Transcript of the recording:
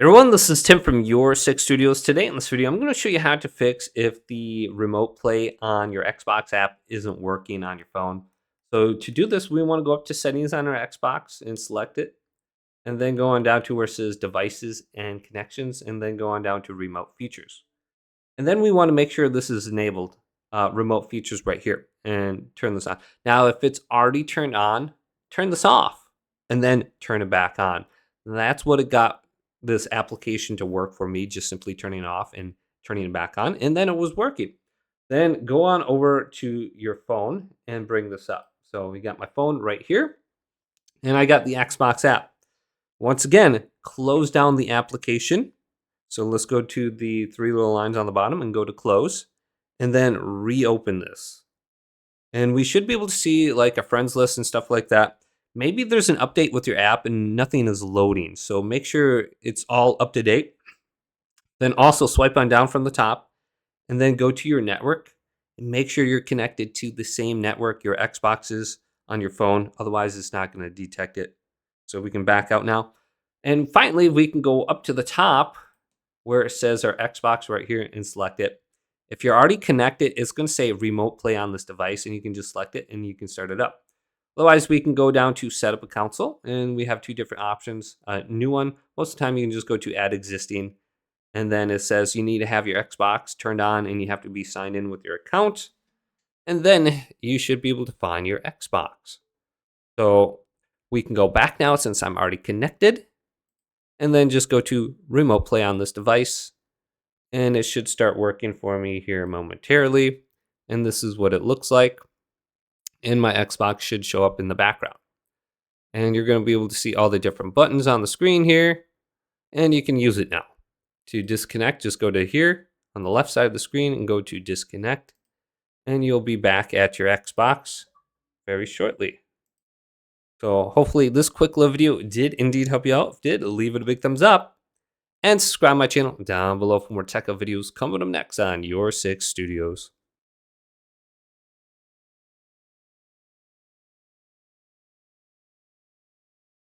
Everyone, this is Tim from Your Six Studios. Today in this video, I'm going to show you how to fix if the remote play on your Xbox app isn't working on your phone. So to do this, we want to go up to settings on our Xbox and select it, and then go on down to where it says devices and connections, and then go on down to remote features. And then we want to make sure this is enabled, remote features right here, and turn this on. Now, if it's already turned on, turn this off, and then turn it back on. And that's what it got this application to work for me, just simply turning it off and turning it back on, and then it was working. Then go on over to your phone and bring this up. So we got my phone right here, and I got the Xbox app. Once again, close down the application. So let's go to the three little lines on the bottom and go to close, and then reopen this. And we should be able to see like a friends list and stuff like that. Maybe there's an update with your app and nothing is loading. So make sure it's all up to date. Then also swipe on down from the top and then go to your network and make sure you're connected to the same network your Xbox is on your phone. Otherwise, it's not going to detect it. So we can back out now. And finally, we can go up to the top where it says our Xbox right here and select it. If you're already connected, it's going to say remote play on this device, and you can just select it and you can start it up. Otherwise, we can go down to set up a console, and we have two different options. New one, most of the time you can just go to add existing, and then it says you need to have your Xbox turned on and you have to be signed in with your account, and then you should be able to find your Xbox. So we can go back now since I'm already connected, and then just go to remote play on this device, and it should start working for me here momentarily. And this is what it looks like. And my Xbox should show up in the background. And you're going to be able to see all the different buttons on the screen here, and you can use it now. To disconnect, just go to here on the left side of the screen and go to disconnect, and you'll be back at your Xbox very shortly. So hopefully this quick little video did indeed help you out. If it did, leave it a big thumbs up and subscribe to my channel down below for more tech videos coming up next on Your Six Studios.